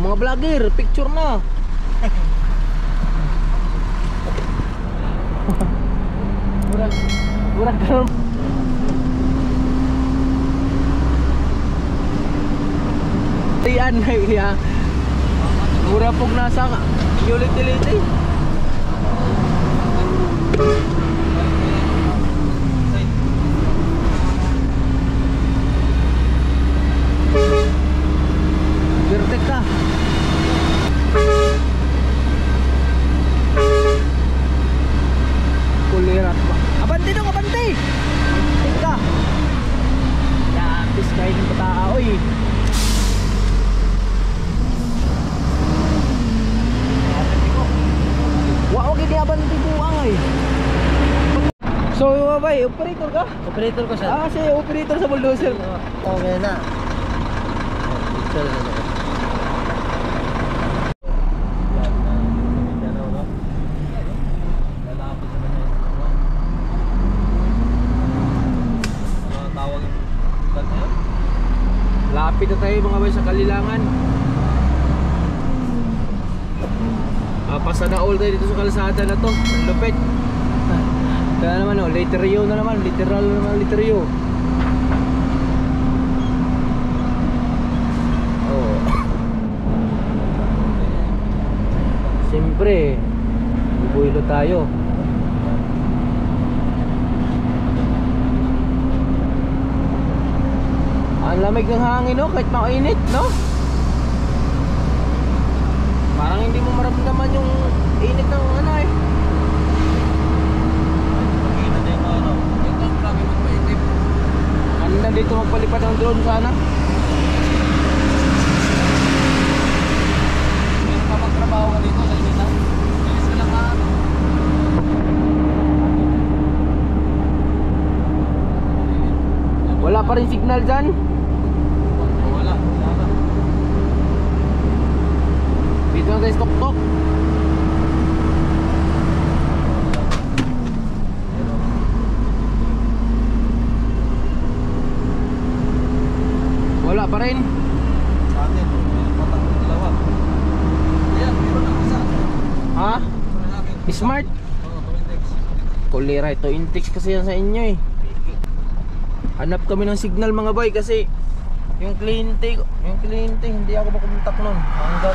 mga vlogger, picture na. Murag karon. Tiyan na iya. Mura pog nasa utility. Bertek ka. Kulirat ba? Abante dong, abante! Bertek ka. Yapis kayo ng patao eh. Wow, gini abante buang ay. So, babay, operator ka? Operator ko sir. Ah, siya operator sa bulldozer. Okay na. Sir, lapit na tayo mga bay sa Kalilangan. Pasana all tayo dito sa kalsada na to. Ang lupit. Kaya naman oh, literio na naman. Literal na naman, literio. Oh. Siyempre bubuilo tayo. Ang lamig ng hangin no, kahit mainit no. Parang hindi mo maramdaman yung init ng ano eh. Pag-init na yung ano. Ito ang kami magpaitip. Ganda dito magpalipad ng drone sana. Meron ka magtrabaho ka dito sa initan. Bilis ka lang ano. Wala pa rin signal dyan. Wala. Dito na tayo sa tok-tok. Wala pa rin. Sa atin, may patang ng dalawa. Ayan, meron na isa. Ha? Ito na namin. Smart. Oo, 2 Kulira ito. Intex kasi yan sa inyo eh. Hanap kami ng signal mga boy kasi yung kliyente hindi ako makumontak nun hanggang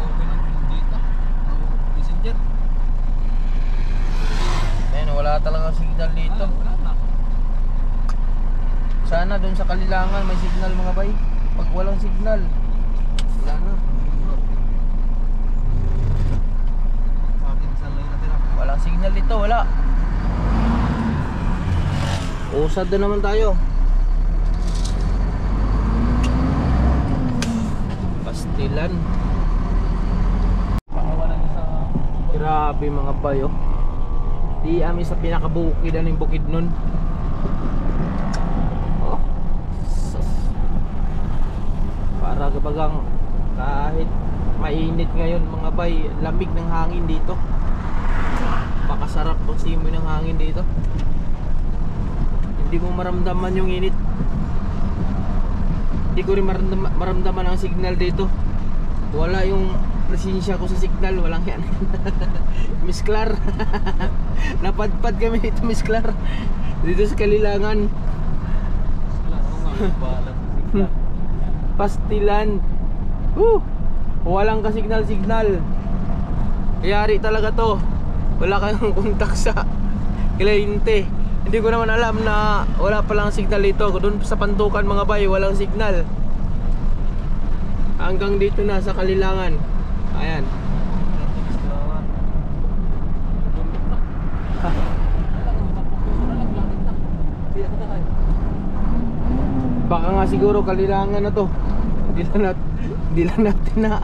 open ang data. Messenger. ayun, wala talaga signal dito. Wala na. Sana dun sa Kalilangan may signal mga boy. Pag walang signal wala na. Sa atin, saan lang natira? Walang signal dito, wala. Usad na naman tayo. Pastilan. Pakawalan niya sa... Grabe mga bayo. Di amin sa pinakabukid ng bukid nun. Oh. Sus. Para kabagang kahit mainit ngayon mga bay, lamig ng hangin dito. Pakasarap tong simoy ng hangin dito. Hindi mo maramdaman yung init. Hindi ko rin maramdaman ang signal dito. Wala yung presensya ko sa signal. Walang yan. Miss Clar. Napadpad kami dito Miss Clar. Dito sa Kalilangan. Wala, oo nga, bahala. Pastilan. Walang ka-signal. Yari talaga to. Wala kayong kontak sa kliyente. Hindi ko naman alam na wala palang signal dito. Doon sa Pantukan mga bay, walang signal. Hanggang dito na sa Kalilangan. Ayan. Baka nga siguro Kalilangan na to. Hindi lang natin na.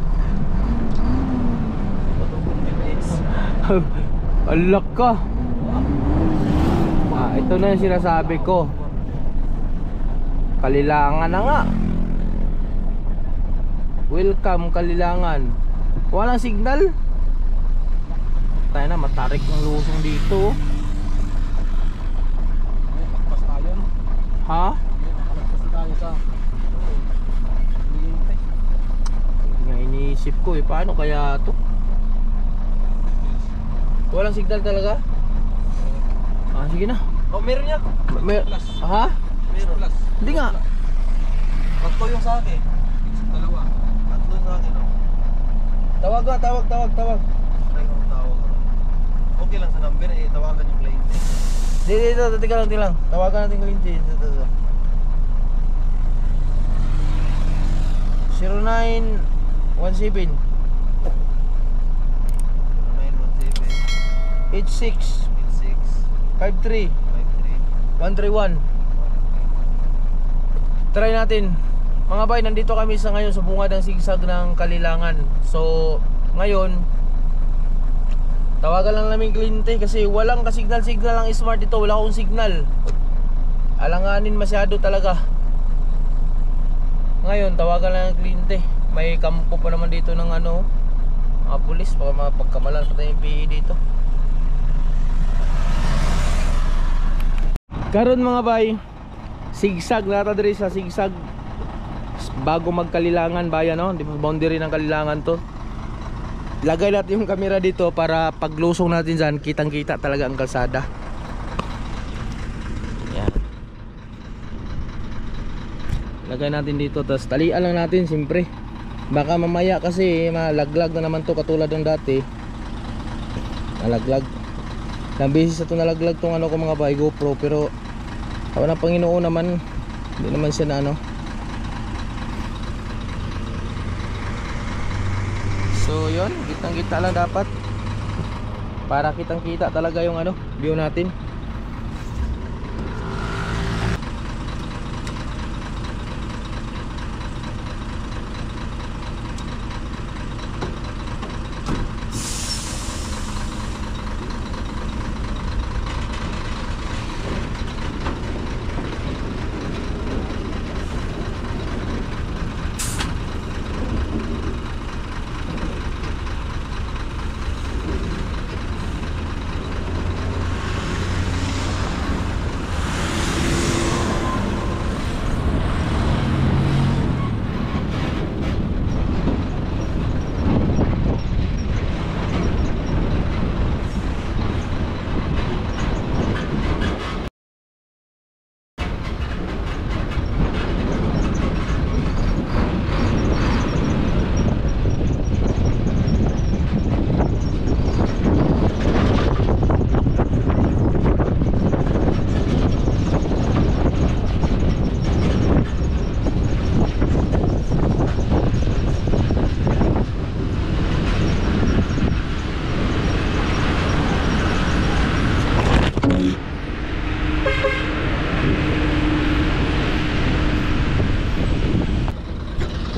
Alak ka. Ito na yung sinasabi ko. Kalilangan na nga. Welcome Kalilangan. Walang signal. Tayo na, matarik ng lusong dito. Pakpas tayo, no? Ha? Pakpas tayo sa... Hindi nga iniisip ko eh, paano kaya to? Walang signal talaga? Ah, sige na. Oh, meron niya. May, Plus. ha? Meron. Plus. Hindi nga. Tatlo yung sa akin. Dalawa. Tatlo yung sa akin. Oh. Tawag ka, tawag. Try ko tawag. Okay lang sa number eh. Tawagan yung client. Dito, tika lang. Tawagan natin yung Lindsay. Dito. 0917 917 86 86 53 53 131. Try natin. Mga bay, nandito kami sa ngayon sa bungad ng sigsag ng Kalilangan. So, ngayon tawagan lang namin kliyente kasi walang ka-signal ang smart dito. Wala akong signal. Alanganin masyado talaga. Ngayon, tawagan lang ang kliyente. May kampo pa naman dito ng ano, mga pulis, mga pagkamalan pa tayong PE dito. Karon mga bay, sigsag nata diri sa sigsag bago magkalilangan bayan, no? Di ba boundary ng Kalilangan to. Lagay natin yung camera dito para paglusong natin dyan, kitang-kita talaga ang kalsada. Yan. Lagay natin dito, tapos talian lang natin siyempre. Baka mamaya kasi malaglag na naman to katulad ng dati. Nalaglag. Nabisi sa to nalaglag tong ano ko mga bay, GoPro, pero awa ng Panginoon naman, hindi naman siya na ano. So yun, kitang kita lang dapat para kitang kita talaga yung ano, view natin.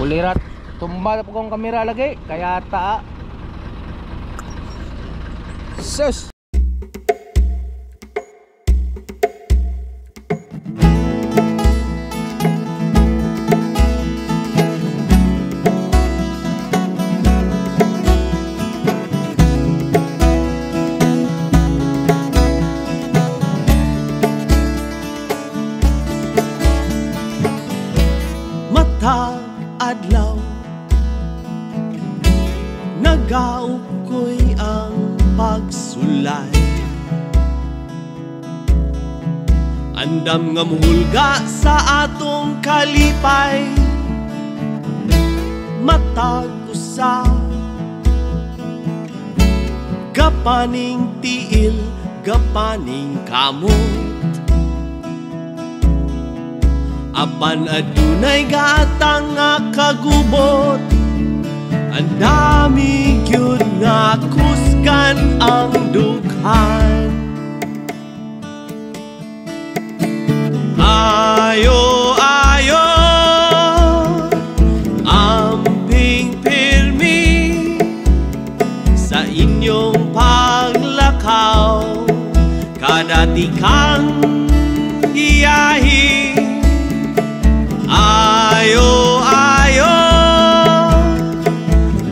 Ulirat, tumba po kong kamera lagi, kaya ta. Sus! Adlaw nagaukoy ang pagsulay, andam nga muhulga sa atong kalipay. Matag usa gapaning tiil, gapaning kamot, apan adunay gatang nga kagubot. Ang dami gyud nga kusgan ang dughan. Ayo, ayo, amping pirmi sa inyong paglakaw, kadati kang iyahi. Ayo, ayo,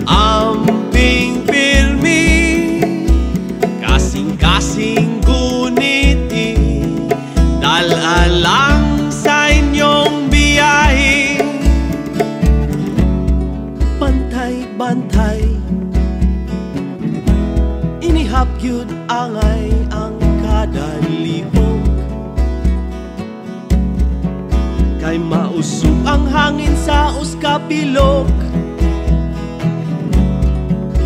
amping pirmi, kasing-kasing guniti, dalalang sa inyong biyahe. Bantay-bantay gyud angay ang kada lihok. Kay mausog ang hangin sa uskabilog.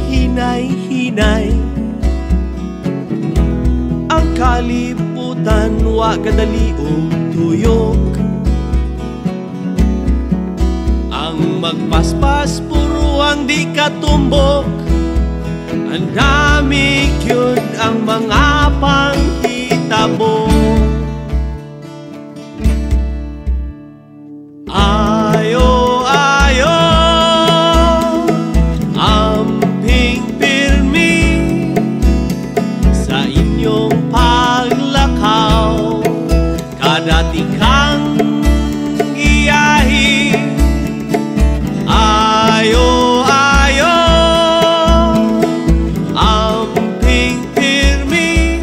Hinay-hinay ang kalibutan, wa kadali og tuyok. Ang magpaspas puro ang di katumbok. Ang dami gyud ang mga panghitabo. Ayo, ayo, amping pirmi sa inyong paglakaw. Kadati kang giyahi. Ayo, ayo, amping pirmi,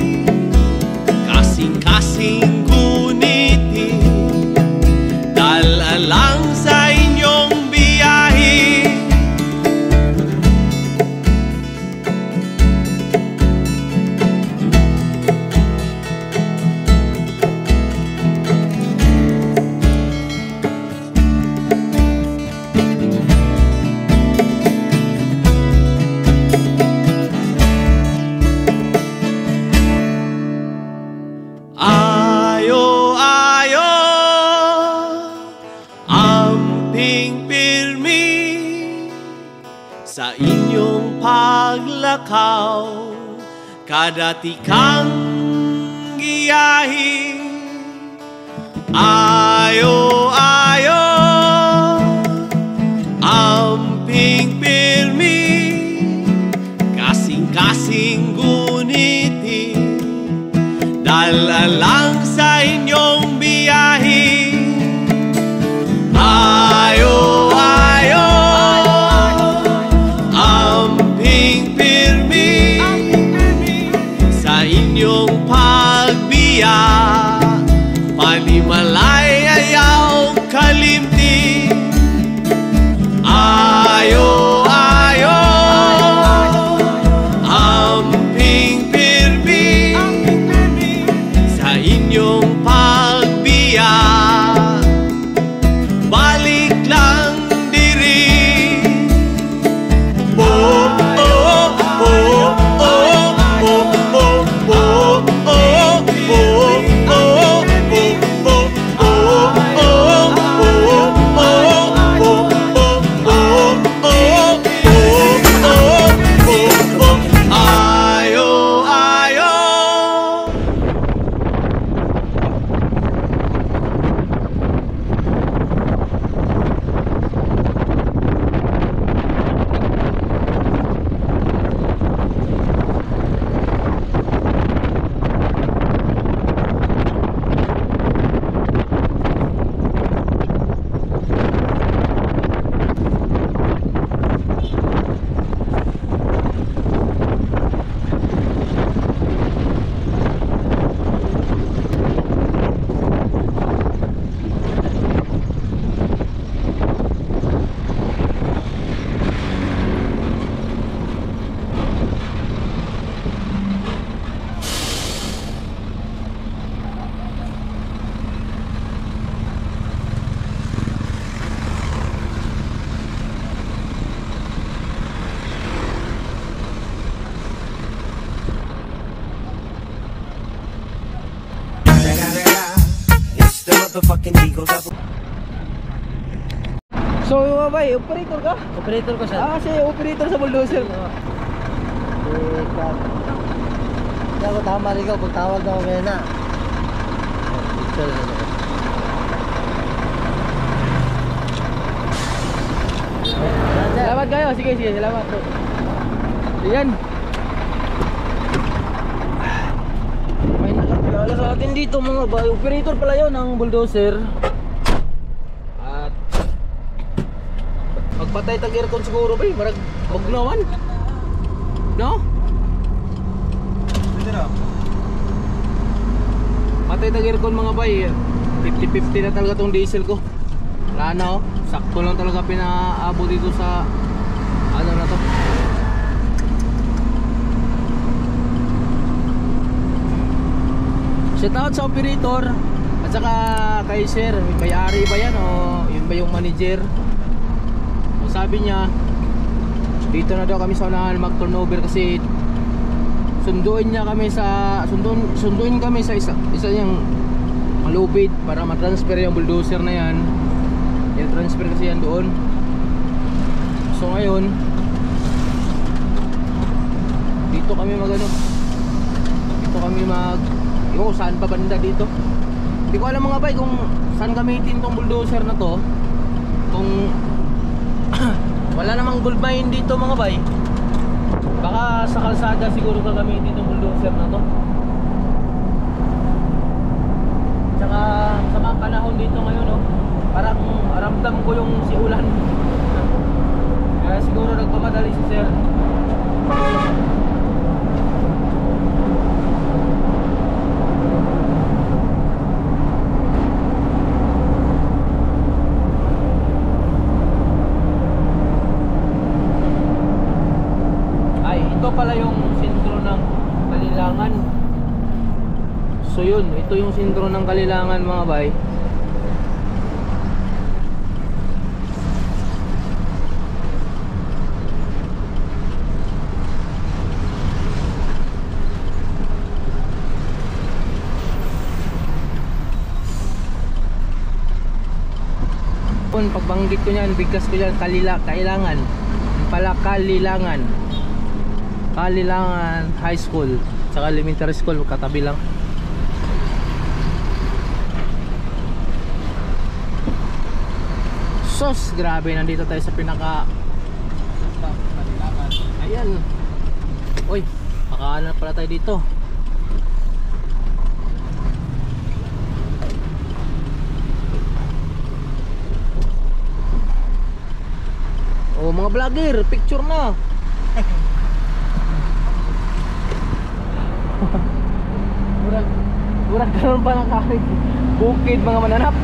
kasing-kasing guniti, dala lang sa inyong biyahe. Ayo, ayo, amping pirmi sa inyong paglakaw. Kadati kang giyahi. Ayo, ayo, amping pirmi, kasing-kasing guniti, dala lang sa inyong biyahe. Ayo, ayo, amping pirmi sa inyong pagbiya. Panimalay ayaw kalimti. Ayo, ayo, amping pirmi sa inyong pagbiya. Balik lang diri. Oh, oh, oh, oh, oh, oh, oh, oh, ayo, ayo. It's the motherfucking Eagle Double. So, babay, operator ka? Operator ko, sir. Ah, siya operator sa bulldozer. Hindi ako tama rin ko. Pagtawag na mamaya na. Picture na ako. Salamat kayo. Sige, sige. Salamat. Yan. May nakakilala sa atin dito mga bay. Operator pala yun ang bulldozer. At magpatay tag aircon siguro bay. Marag bugnawan. No? Pwede na. Patay tag aircon mga bay. 50-50 na talaga tong diesel ko. Wala na oh. Sakto lang talaga pinaabo dito sa ano na to. Shout out sa operator at saka kay sir, kay Ari ba yan o yun ba yung manager? So, sabi niya dito na daw kami sa unahan mag turnover kasi sunduin kami sa isa yung malupit para matransfer yung bulldozer na yan. I-transfer kasi yan doon. So ngayon dito kami yung saan pa banda dito. Hindi ko alam mga bay kung saan gamitin tong bulldozer na to. Kung wala namang gold mine dito mga bay, baka sa kalsada siguro gagamitin tong bulldozer na to. Tsaka sa mga panahon dito ngayon parang ramdam ko yung siulan. Kaya siguro nagpamadali si sir. Ito pala yung sentro ng Kalilangan. So yun, ito yung sentro ng Kalilangan mga bay. Pagbanggit ko niyan, bigkas ko yan, Kailangan pala, Kalilangan High School saka elementary school, katabi lang. Sos, grabe, nandito tayo sa pinaka Kalilangan. Ayan. Uy, makahanap pala tayo dito. Oh, mga vlogger, picture na. Murag karon pa ng kahit bukid mga mananap.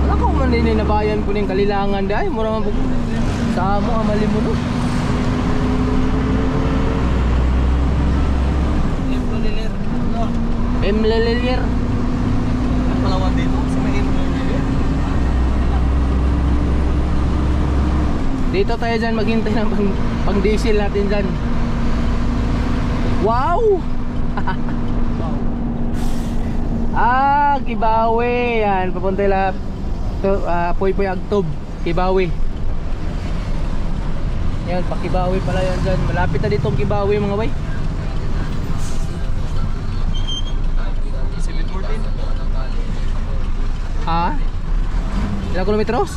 Wala ko man din nabayan ko ning Kalilangan dai, mura man sa amo amali mo no. Emlelier. Palawan dito sa may Emlelier. Dito tayo dyan maghintay ng pang diesel natin dyan. Wow! Ah, Kibawe. Yan, papunta la Poy Agtob, Kibawe. Yan, pa Kibawe pala yan dyan. Malapit na ditong Kibawe mga bay. Ha? Ilang kilometros?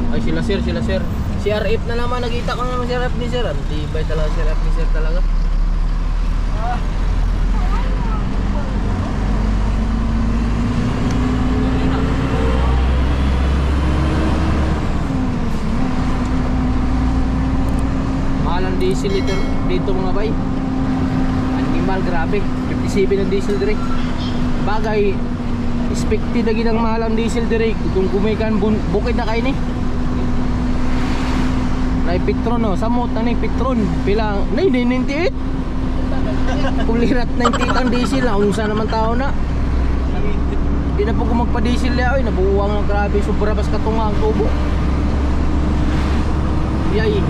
Ay sila sir. Si RF na naman, nakita ko naman si RF ni sir. Tibay talaga si RF ni sir talaga. Mahal ang diesel dito mga bay. Animal, grabe. 57 ang diesel direct. Bagay, expected lagi ng mahal ang diesel direct. Kung kumikan bukid na kain Nay Petron no, samot na ni Petron. Pila? Nay 98. Kulirat 98 ang diesel na. Unsa naman tao na. Di na po ko magpa-diesel ya, oy, nabuwang ng grabe, sobra pas katunga ang tubo. Yay.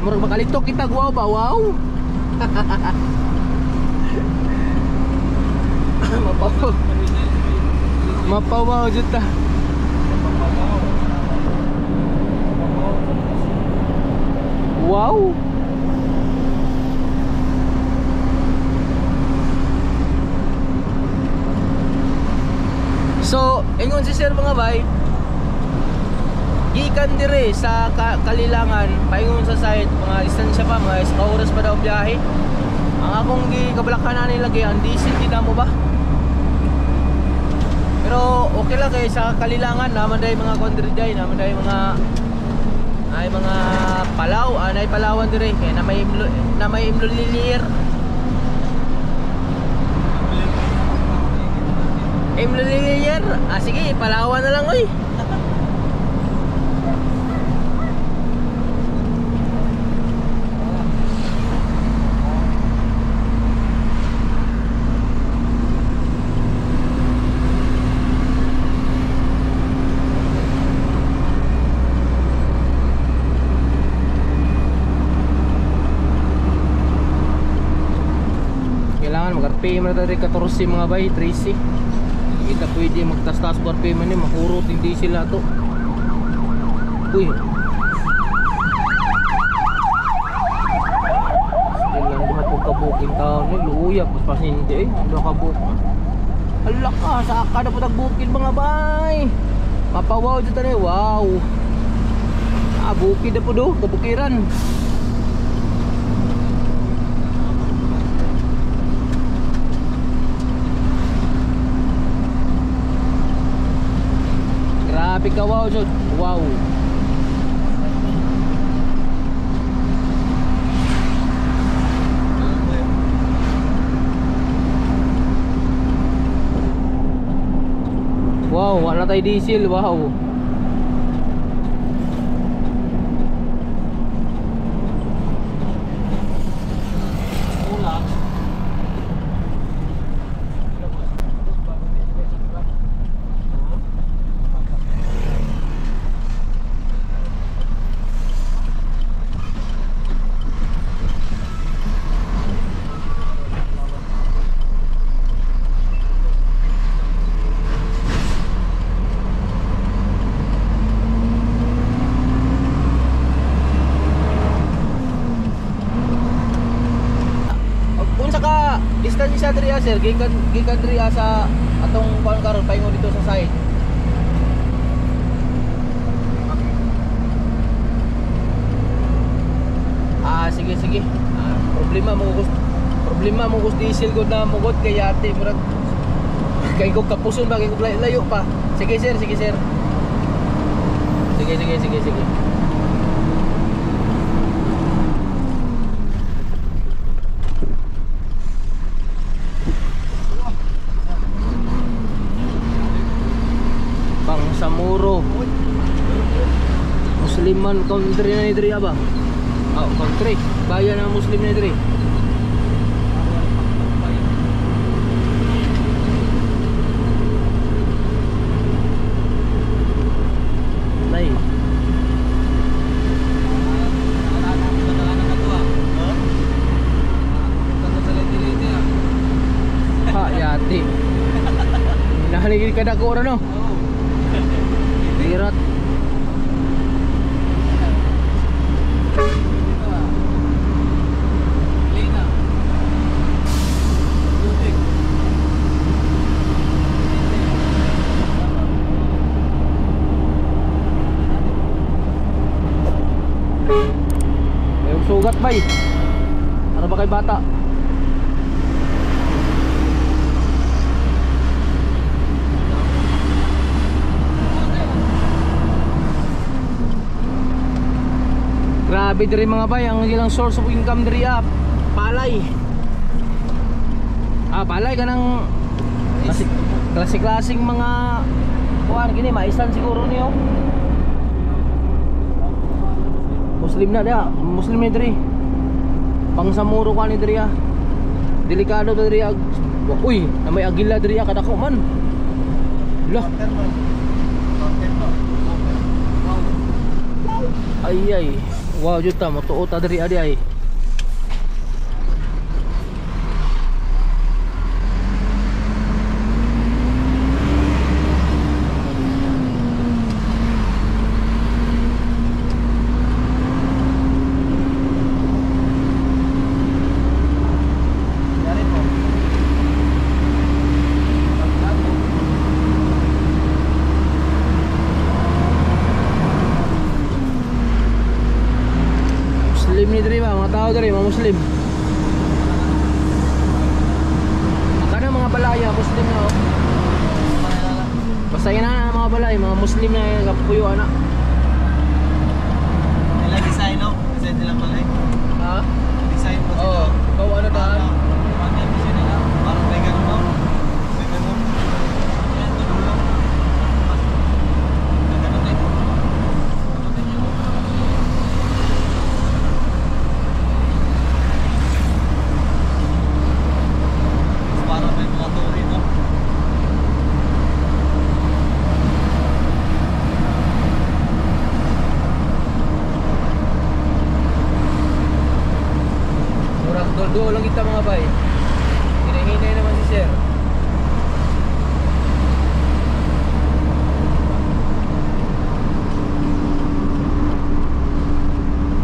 Murag makalito kita guwaw ba? Wow. Mapawaw jud ta. Wow. So, ingon si sir mga bay, gikan dire sa Kalilangan, paingon sa site, mga distansya pa, mga oras pa daw biyahe. Ang akong gikabalakanan nilagay, ang diesel, di na mo ba? Pero okay lang kay sa Kalilangan, naman dahi mga kondriday, naman dahi mga palaw, anay palawan dire, kaya na may imlolilir. Imliliyer. Ah sige, Palawan na lang oy. Mag-RPM na tayo 14 mga bay, 13. Kita pwede magtas-tas po RPM na makurot hindi sila to. Uy. Still lang diha po kabuking taon ni luya pas pasinti eh. Ano kabuk. Hala ka, saka na po tagbukid mga bay. Mapawaw dito na wow. Ah, bukid na po do, kabukiran. Grabe ka, wow, so, wow. Wow, wala tayo diesel, wow. Distansya diri sir, gikan diri sa atong kuan karon paingon dito sa side. Ah sige sige. Problema mo kus diesel gud na mugod kay ate murag kay ko kapuson ba kay ko layo pa. Sige sir, sige sir. Sige. Samuro Musliman country na ni diri ba? Oh, country. Bayan ng Muslim na diri. Nay. Ha, yati. Nahaligid ka dako ra no? Lirat. May sugat bay. Ano ba kay bata? Grabe diri mga bay, ang ilang source of income diri palay. Ah, palay kanang klasik-klasing mga kuan gini maisan siguro niyo. Muslim na dia, Muslim ni diri. Pangsamuro ka ni diri Delikado diri uy, na may agila diri kadako man. Lah. Ay. Wow, juta motuot diri adi ay. Mga tao diri, mga Muslim. Kana mga balaya Muslim na oh. Basta na mga balay, mga Muslim na kapuyo ana. Nila design no? Design nilang balay. Ha? Design po sila. Oh, ikaw ano daan? Parang may ganun no? May ganun. bay. Hinahinay naman si sir.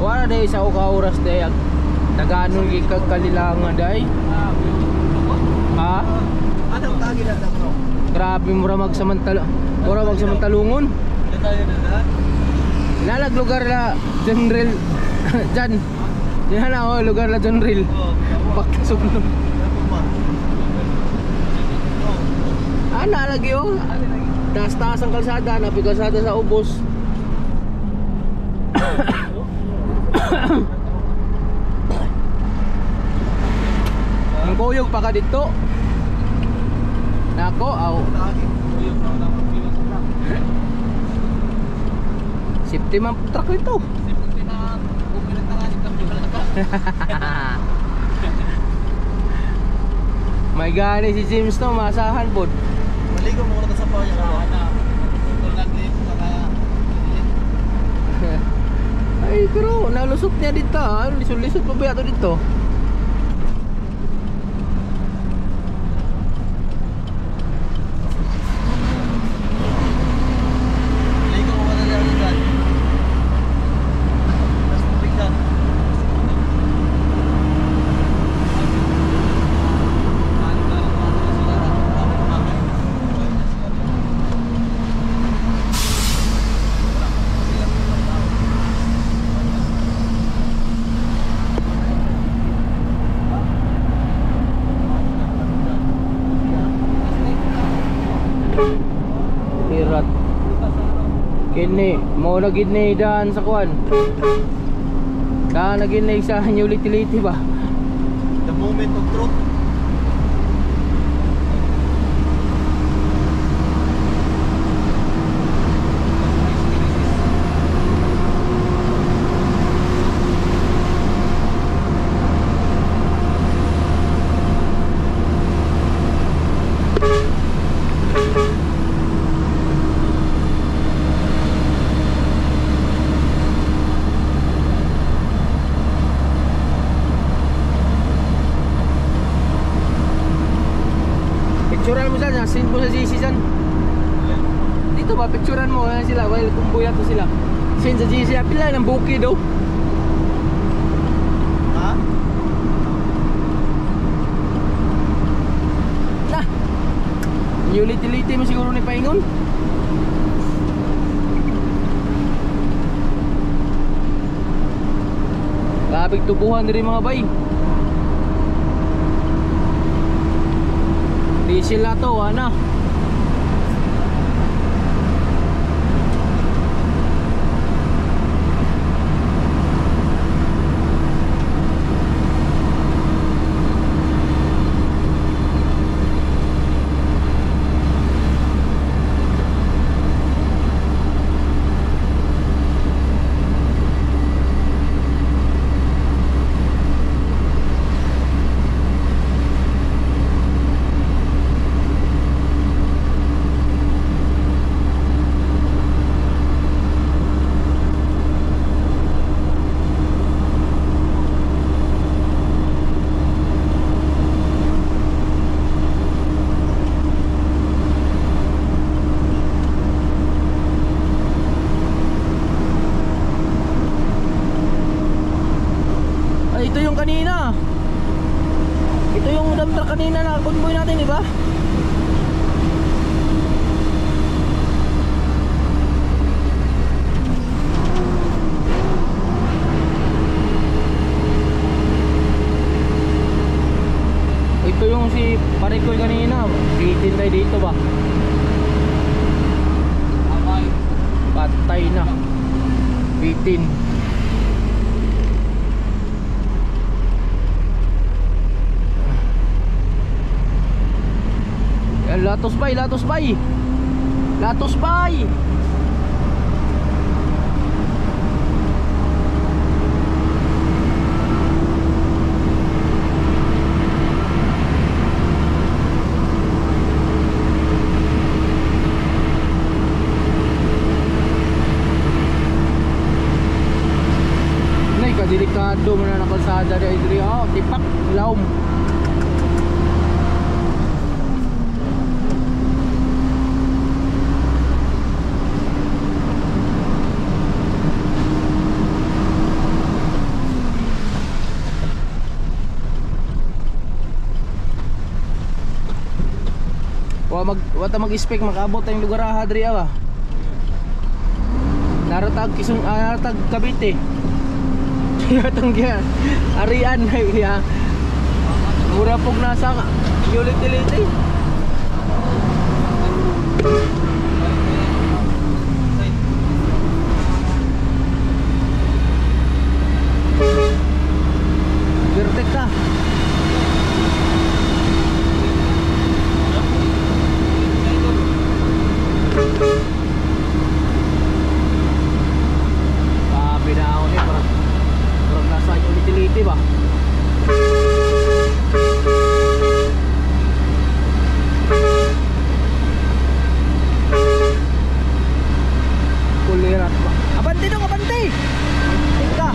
Wala day sa uka oras day naganon gikag kalilangan day. Ha? Anong tagi na mo? Grabe mura magsamantalungon. Tayo na na. Nalag lugar na General Jan. Yan na oh, lugar na General. Pagkasugno. Ana lagi oh. Taas-taas ang kalsada, napi kalsada sa ubos. Ang kuyog pa ka dito. Nako, aw. Safety man truck nito. May gani si James to, masahan po. Maligo mo na sa pawya ka. Ay, pero nalusot niya dito ha. Lisod-lisod pa ba yato dito? Maligo mo na lang dyan. Tapos tubig dyan. Pirat. Kini, mo na gid ni daan sa kuan. Daan na gid ni sa utility ba? The moment of truth. Picturean mo dyan, send mo sa GC dyan. Dito ba, picturean mo sila, while kumbuya to sila. Send sa GC, apila ng buki daw. Ha? Na, utility mo siguro ni Paingon. Labig tubuhan rin mga bay. Diesel na to, ano? Ito yung kanina. Ito yung dump truck kanina na convoy natin, di ba? Ito yung si Parikoy kanina. Bitin tayo dito ba? Patay na. Bitin. Latos bay, latos bay. Latos bay. Nay, kadelikado man na kalsada diri. Oh, tipak, laom. Wata mag-spec makabot ang lugar diri ba. Naratag naratag Cavite. Tiyatong kaya Arian ya. Mura pog nasa utility. Vertex ka. Beda ako ni parang nasa utility ba. Kulirat ba? Abante dong, abante! Tika!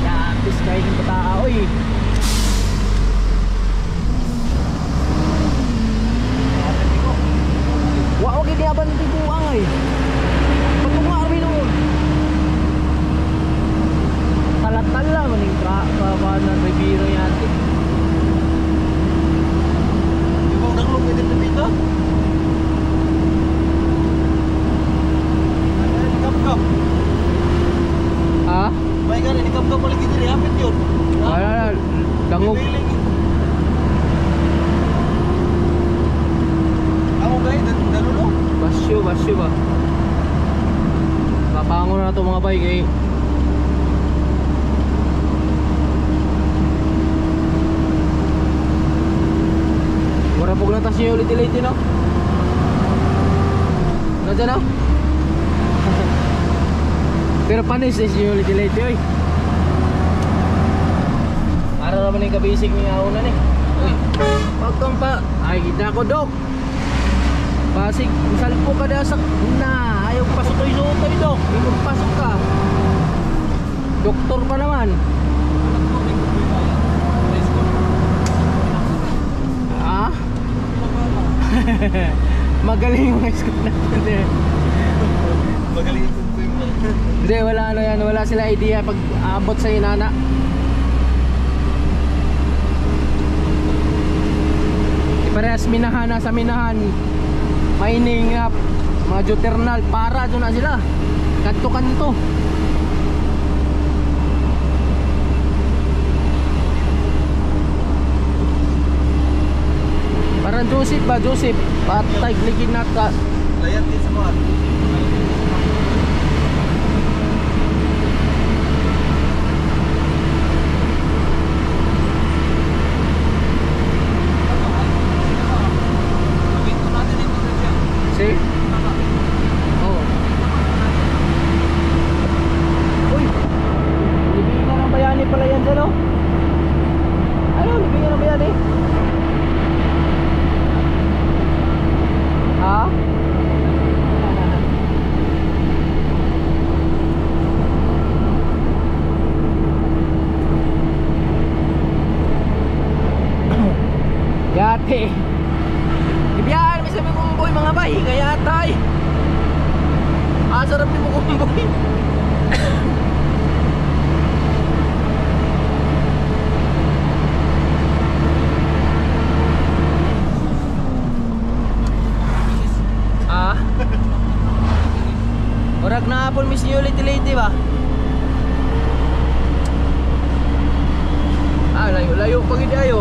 Yapis kayo ng bata, oy! Wag ini abante buang ay! Pagpunga kami noon! Talat-tala maning kabanan Ribiro yan. Ikaw nang lupit dito dito? Nikap-kap. Ha? May ka rin, nikap-kap lagi diri, hapit yun. Wala, dangog. Ako guys, dalulo. Basyo ba? Papangon na ito mga bike eh. Wala pog na tas yung ulit-ulit no? Ano dyan no? Pero panis is yung ulit-ulit oy. Para naman yung kabisig ni Auna ni. Uy, pagkang pa. Ay, kita ko dok. Pasig, salpo ka dasak na. Ayaw pasutoy-sutoy dok. Ikaw pasok ka. Doktor pa naman. Ah? Magaling yung school natin eh. Magaling yung kumpay mo. Hindi, wala ano yan. Wala sila idea pag aabot sa inana. Parehas minahan na sa minahan. Mining up. Mga geothermal. Para doon na sila. Kanto-kanto. Parang Joseph ba? Joseph. Patay ligin na ka. Layat din sa mga. See? Oh. Uy. Libingan ng bayani pala yan dyan oh. Ano? Libingan ng bayani? Ha? Yate. Ibiyahan, may sabi kong boy mga bay, kaya tay. Sarap din mo kong boy. Murag na apple miss you ulit-ulit ba? Layo-layo pag hindi ayo.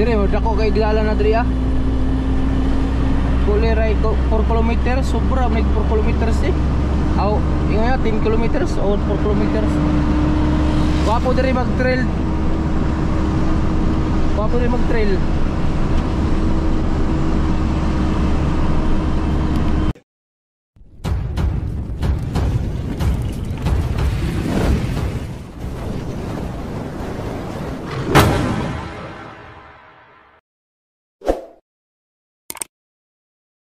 Dire mo dako kay dala na diri ah. Kuliray ko 4 km, sobra may 4 km eh. Aw, ingon ya 10 km o 4 km. Wapo diri mag-trail. Wapo diri mag-trail.